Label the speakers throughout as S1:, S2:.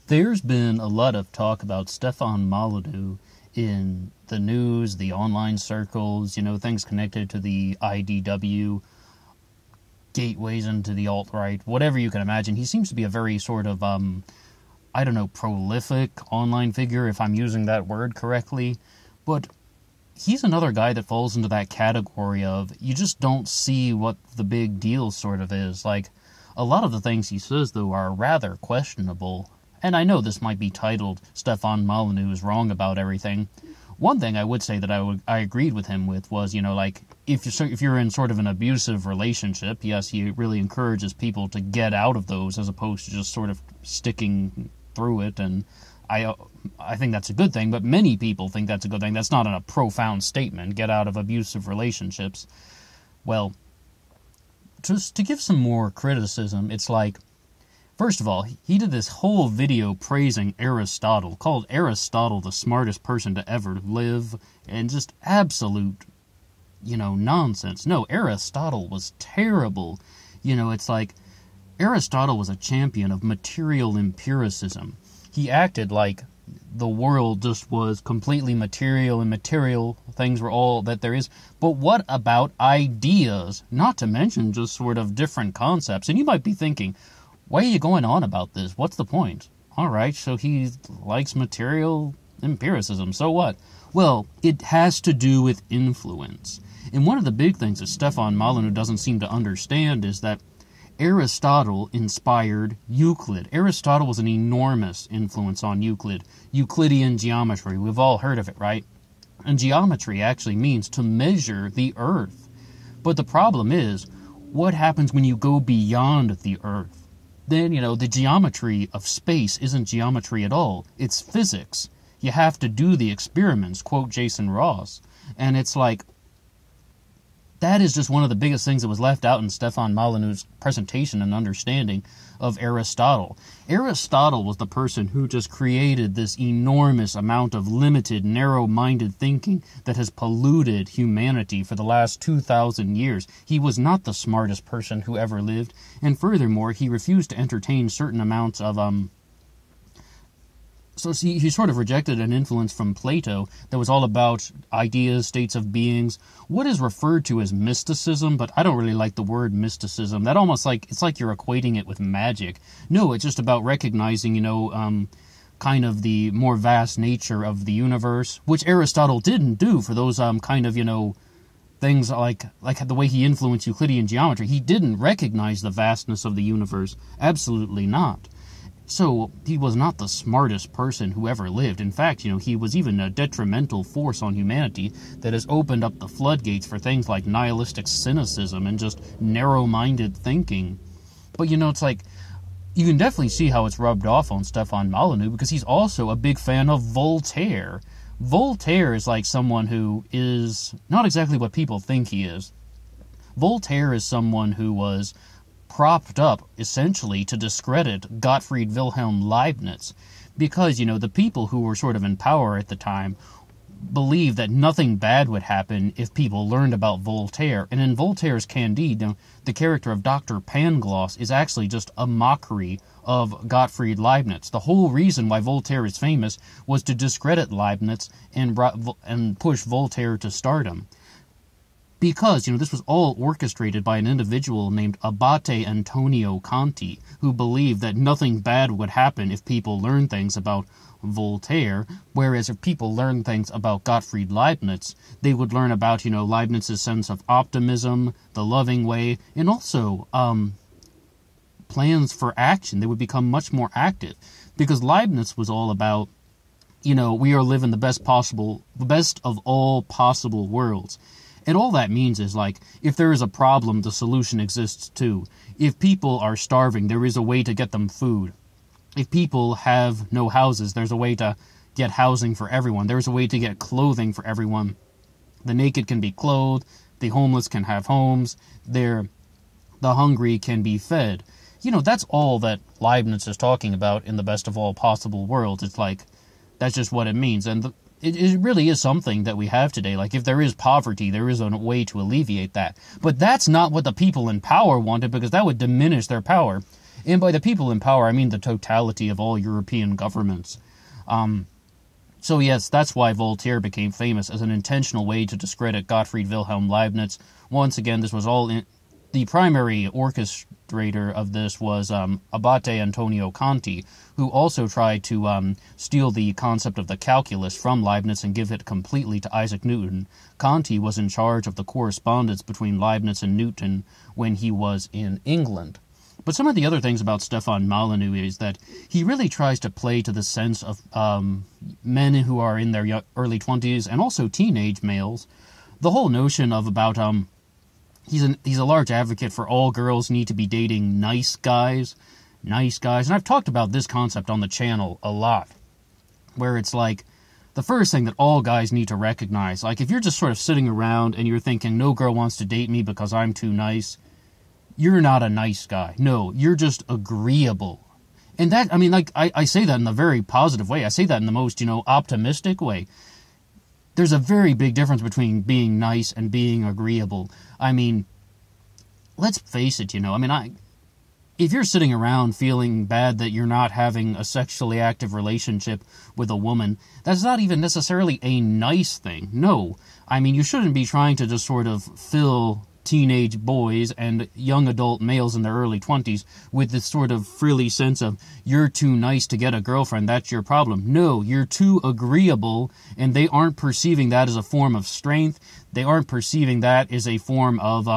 S1: There's been a lot of talk about Stefan Molyneux in the news, the online circles, things connected to the IDW, gateways into the alt-right, whatever you can imagine. He seems to be a very sort of, prolific online figure, if I'm using that word correctly. But he's another guy that falls into that category of, you just don't see what the big deal sort of is. Like, a lot of the things he says, though, are rather questionable. And I know this might be titled Stefan Molyneux is wrong about everything. One thing I would say that I agreed with him with was, if you're in sort of an abusive relationship, yes, he really encourages people to get out of those as opposed to just sort of sticking through it. And I think that's a good thing, but many people think that's a good thing. That's not a profound statement, get out of abusive relationships. Well, just to give some more criticism, it's like, first of all, he did this whole video praising Aristotle, called Aristotle the smartest person to ever live, and just absolute, nonsense. No, Aristotle was terrible. It's like, Aristotle was a champion of material empiricism. He acted like the world just was completely material, and material things were all that there is. But what about ideas? Not to mention just sort of different concepts. And you might be thinking, why are you going on about this? What's the point? All right, so he likes material empiricism. So what? Well, it has to do with influence. And one of the big things that Stefan Molyneux doesn't seem to understand is that Aristotle inspired Euclid. Aristotle was an enormous influence on Euclid. Euclidean geometry, we've all heard of it, right? And geometry actually means to measure the earth. But the problem is, what happens when you go beyond the earth? Then, the geometry of space isn't geometry at all. It's physics. You have to do the experiments, quote Jason Ross. And it's like, that is just one of the biggest things that was left out in Stefan Molyneux's presentation and understanding of Aristotle. Aristotle was the person who just created this enormous amount of limited, narrow-minded thinking that has polluted humanity for the last 2,000 years. He was not the smartest person who ever lived, and furthermore, he refused to entertain certain amounts of, So he sort of rejected an influence from Plato that was all about ideas, states of beings, what is referred to as mysticism, but I don't really like the word mysticism. That almost it's like you're equating it with magic. No, it's just about recognizing, kind of the more vast nature of the universe, which Aristotle didn't do for those things like the way he influenced Euclidean geometry. He didn't recognize the vastness of the universe. Absolutely not. So, he was not the smartest person who ever lived. In fact, he was even a detrimental force on humanity that has opened up the floodgates for things like nihilistic cynicism and just narrow-minded thinking. But, it's like, you can definitely see how it's rubbed off on Stefan Molyneux because he's also a big fan of Voltaire. Voltaire is like someone who is not exactly what people think he is. Voltaire is someone who was propped up, essentially, to discredit Gottfried Wilhelm Leibniz. Because, the people who were sort of in power at the time believed that nothing bad would happen if people learned about Voltaire. And in Voltaire's Candide, the character of Dr. Pangloss is actually just a mockery of Gottfried Leibniz. The whole reason why Voltaire is famous was to discredit Leibniz and push Voltaire to stardom. Because, this was all orchestrated by an individual named Abate Antonio Conti, who believed that nothing bad would happen if people learned things about Voltaire, whereas if people learned things about Gottfried Leibniz, they would learn about, Leibniz's sense of optimism, the loving way, and also plans for action. They would become much more active. Because Leibniz was all about, we are living the best of all possible worlds. And all that means is, if there is a problem, the solution exists too. If people are starving, there is a way to get them food. If people have no houses, there's a way to get housing for everyone. There's a way to get clothing for everyone. The naked can be clothed. The homeless can have homes. The hungry can be fed. That's all that Leibniz is talking about in the best of all possible worlds. It's that's just what it means. And it really is something that we have today. If there is poverty, there is a way to alleviate that. But that's not what the people in power wanted, because that would diminish their power. And by the people in power, I mean the totality of all European governments. So yes, that's why Voltaire became famous, as an intentional way to discredit Gottfried Wilhelm Leibniz. Once again, this was all the primary orchestrator of this was Abate Antonio Conti, who also tried to steal the concept of the calculus from Leibniz and give it completely to Isaac Newton. Conti was in charge of the correspondence between Leibniz and Newton when he was in England. But some of the other things about Stefan Molyneux is that he really tries to play to the sense of men who are in their early 20s and also teenage males. The whole notion of about he's a large advocate for all girls need to be dating nice guys. And I've talked about this concept on the channel a lot, where it's like the first thing that all guys need to recognize, like if you're just sort of sitting around and you're thinking no girl wants to date me because I'm too nice, you're not a nice guy. No, you're just agreeable. And that, I mean, like, I say that in a very positive way. I say that in the most, optimistic way. There's a very big difference between being nice and being agreeable. I mean, let's face it, if you're sitting around feeling bad that you're not having a sexually active relationship with a woman, that's not even necessarily a nice thing. No. I mean, you shouldn't be trying to just sort of fill teenage boys and young adult males in their early 20s with this sort of frilly sense of, you're too nice to get a girlfriend, that's your problem. No, you're too agreeable, and they aren't perceiving that as a form of strength. They aren't perceiving that as a form of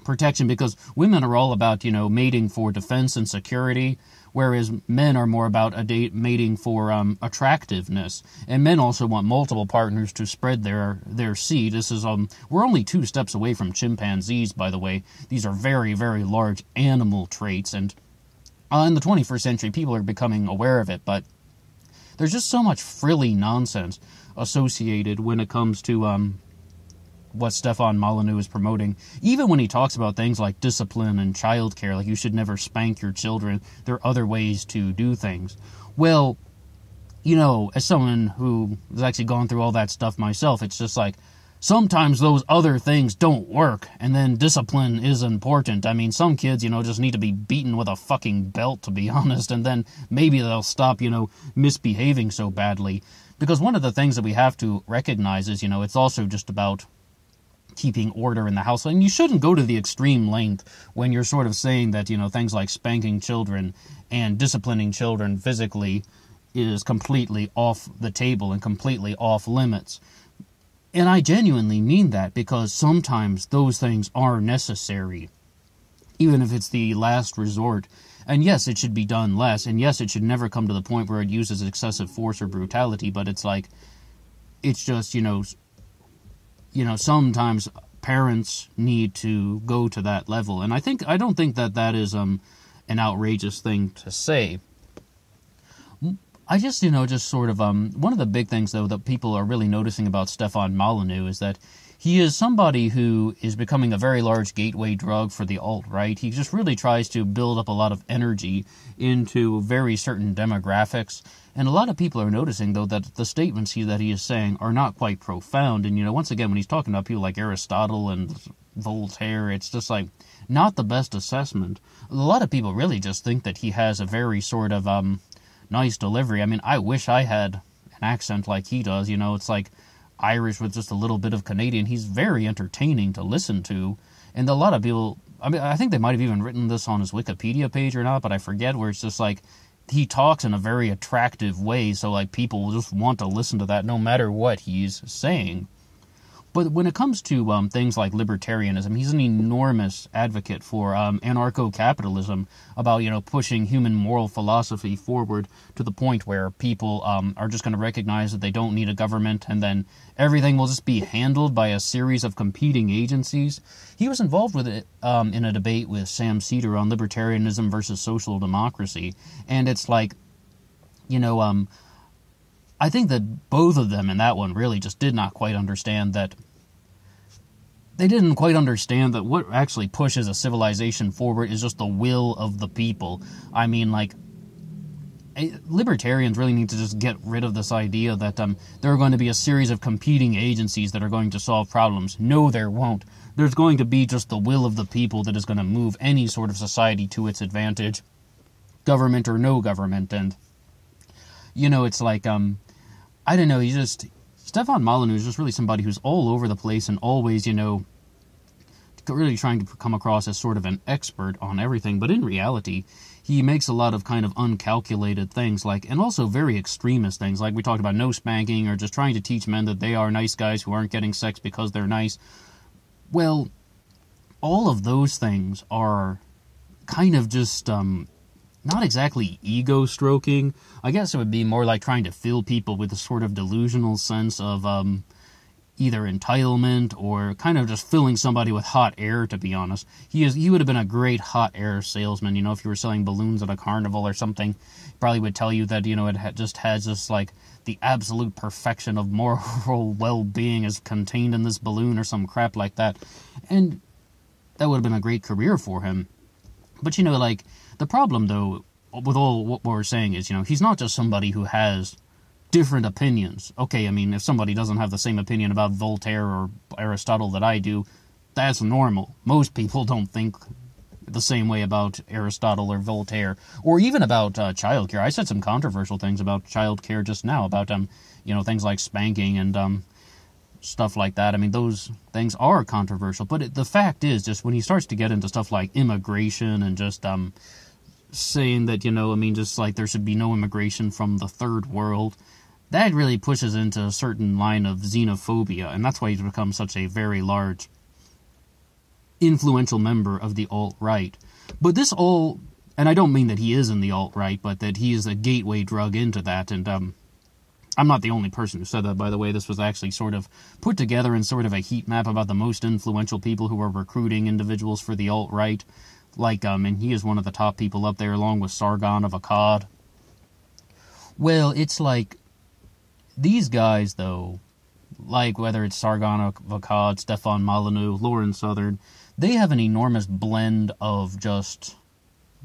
S1: protection, because women are all about, mating for defense and security, whereas men are more about mating for attractiveness. And men also want multiple partners to spread their seed. This is we're only 2 steps away from chimpanzees, by the way. These are very, very large animal traits, and in the 21st century, people are becoming aware of it, but there's just so much frilly nonsense associated when it comes to what Stefan Molyneux is promoting. Even when he talks about things like discipline and childcare, like you should never spank your children, there are other ways to do things. Well, as someone who has actually gone through all that stuff myself, it's just like, sometimes those other things don't work, and then discipline is important. I mean, some kids, just need to be beaten with a fucking belt, to be honest, and then maybe they'll stop, misbehaving so badly. Because one of the things that we have to recognize is, it's also just about keeping order in the house. And you shouldn't go to the extreme length when you're sort of saying that, things like spanking children and disciplining children physically is completely off the table and completely off limits. And I genuinely mean that, because sometimes those things are necessary, even if it's the last resort. And yes, it should be done less, and yes, it should never come to the point where it uses excessive force or brutality, but it's like, it's just, sometimes parents need to go to that level. And I don't think that is an outrageous thing to say. I just, just sort of, one of the big things, though, that people are really noticing about Stefan Molyneux is that he is somebody who is becoming a very large gateway drug for the alt-right. He just really tries to build up a lot of energy into very certain demographics. And a lot of people are noticing, though, that the statements that he is saying are not quite profound. And, once again, when he's talking about people like Aristotle and Voltaire, it's just like not the best assessment. A lot of people really just think that he has a very sort of nice delivery. I mean, I wish I had an accent like he does. It's like Irish with just a little bit of Canadian. He's very entertaining to listen to. And a lot of people, I think they might have even written this on his Wikipedia page or not, but I forget, where it's just like, he talks in a very attractive way, so like people will just want to listen to that no matter what he's saying. But when it comes to things like libertarianism, he's an enormous advocate for anarcho-capitalism, about, pushing human moral philosophy forward to the point where people are just going to recognize that they don't need a government, and then everything will just be handled by a series of competing agencies. He was involved with it in a debate with Sam Cedar on libertarianism versus social democracy, and it's like, I think that both of them in that one really just did not quite understand that. They didn't quite understand that what actually pushes a civilization forward is just the will of the people. I mean, like, libertarians really need to just get rid of this idea that there are going to be a series of competing agencies that are going to solve problems. No, there won't. there's going to be just the will of the people that is going to move any sort of society to its advantage, government or no government. And, it's like, I don't know, Stefan Molyneux is just really somebody who's all over the place and always, really trying to come across as sort of an expert on everything, but in reality, he makes a lot of kind of uncalculated things, and also very extremist things, like we talked about no spanking, or just trying to teach men that they are nice guys who aren't getting sex because they're nice. Well, all of those things are kind of just, not exactly ego-stroking. I guess it would be more like trying to fill people with a sort of delusional sense of, either entitlement or kind of just filling somebody with hot air, to be honest. He would have been a great hot air salesman, if you were selling balloons at a carnival or something. He probably would tell you that, it just has just the absolute perfection of moral well-being is contained in this balloon or some crap like that. And that would have been a great career for him. But, the problem, though, with all what we're saying is, he's not just somebody who has different opinions. Okay, if somebody doesn't have the same opinion about Voltaire or Aristotle that I do, that's normal. Most people don't think the same way about Aristotle or Voltaire, or even about childcare. I said some controversial things about childcare just now, about, things like spanking and stuff like that. Those things are controversial, but the fact is, just when he starts to get into stuff like immigration and just saying that, just there should be no immigration from the third world, that really pushes into a certain line of xenophobia, and that's why he's become such a very large, influential member of the alt-right. But and I don't mean that he is in the alt-right, but that he is a gateway drug into that, and I'm not the only person who said that, by the way. This was actually sort of put together in sort of a heat map about the most influential people who are recruiting individuals for the alt-right, and he is one of the top people up there, along with Sargon of Akkad. Well, it's these guys, though, whether it's Sargon of Akkad, Stefan Molyneux, Lauren Southern, they have an enormous blend of just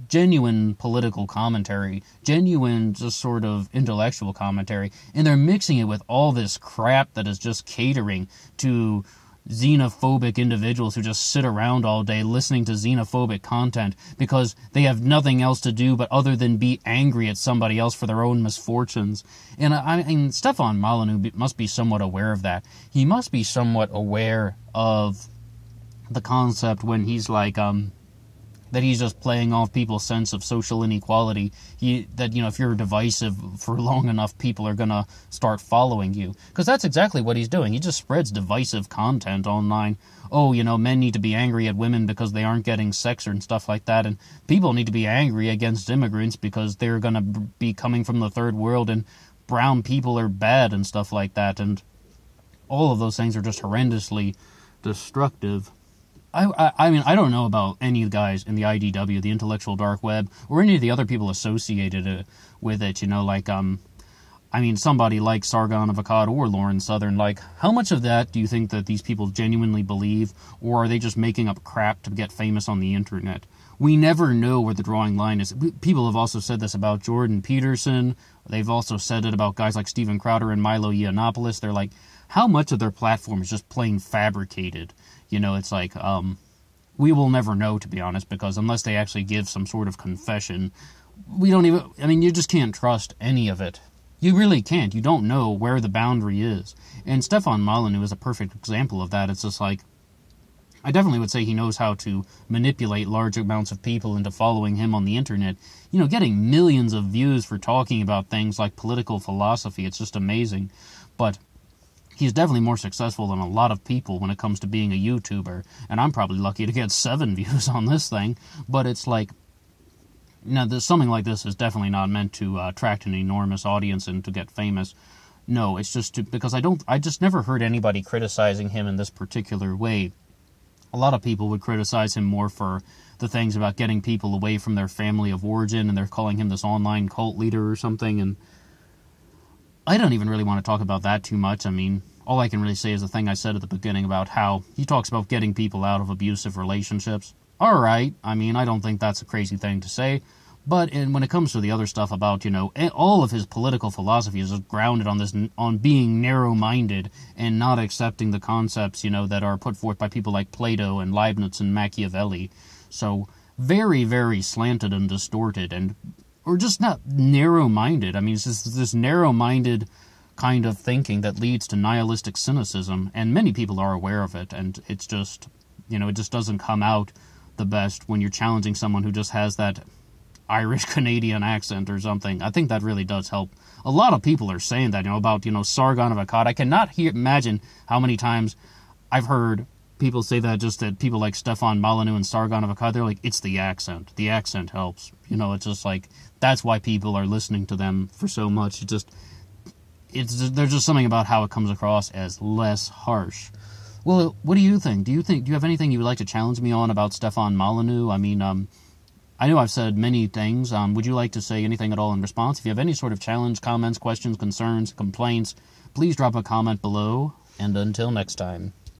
S1: genuine political commentary, genuine just sort of intellectual commentary, and they're mixing it with all this crap that is just catering to xenophobic individuals who just sit around all day listening to xenophobic content because they have nothing else to do but other than be angry at somebody else for their own misfortunes. And Stefan Molyneux must be somewhat aware of that. He must be somewhat aware of the concept when he's that he's just playing off people's sense of social inequality. If you're divisive for long enough, people are going to start following you. Because that's exactly what he's doing. He just spreads divisive content online. Oh, men need to be angry at women because they aren't getting sex and stuff like that. And people need to be angry against immigrants because they're going to be coming from the third world and brown people are bad and stuff like that. And all of those things are just horrendously destructive. I don't know about any of the guys in the IDW, the intellectual dark web, or any of the other people associated with it, somebody like Sargon of Akkad or Lauren Southern, how much of that do you think that these people genuinely believe, or are they just making up crap to get famous on the internet? We never know where the drawing line is. People have also said this about Jordan Peterson. They've also said it about guys like Steven Crowder and Milo Yiannopoulos. They're how much of their platform is just plain fabricated? We will never know, to be honest, because unless they actually give some sort of confession, we don't even, you just can't trust any of it. You really can't. You don't know where the boundary is. And Stefan Molyneux is a perfect example of that. It's just I definitely would say he knows how to manipulate large amounts of people into following him on the internet. Getting millions of views for talking about things like political philosophy. It's just amazing. But he's definitely more successful than a lot of people when it comes to being a YouTuber, and I'm probably lucky to get 7 views on this thing, but it's something like this is definitely not meant to attract an enormous audience and to get famous. No, it's just because I just never heard anybody criticizing him in this particular way. A lot of people would criticize him more for the things about getting people away from their family of origin, and they're calling him this online cult leader or something, and I don't even really want to talk about that too much. All I can really say is the thing I said at the beginning about how he talks about getting people out of abusive relationships. All right, I don't think that's a crazy thing to say, But when it comes to the other stuff about, all of his political philosophy is grounded on being narrow-minded and not accepting the concepts, that are put forth by people like Plato and Leibniz and Machiavelli. So very, very slanted and distorted, or just not narrow-minded. I mean, it's just this narrow-minded kind of thinking that leads to nihilistic cynicism, and many people are aware of it, and it's just, it just doesn't come out the best when you're challenging someone who just has that Irish-Canadian accent or something. I think that really does help. A lot of people are saying that, about, Sargon of Akkad. I cannot imagine how many times I've heard people say that, just that people like Stefan Molyneux and Sargon of Akkad, they're like, it's the accent. The accent helps. It's just like, that's why people are listening to them for so much. There's just something about how it comes across as less harsh. Well, what do you think? Do you have anything you would like to challenge me on about Stefan Molyneux? I mean, I know I've said many things. Would you like to say anything at all in response? If you have any sort of challenge, comments, questions, concerns, complaints, please drop a comment below. And until next time.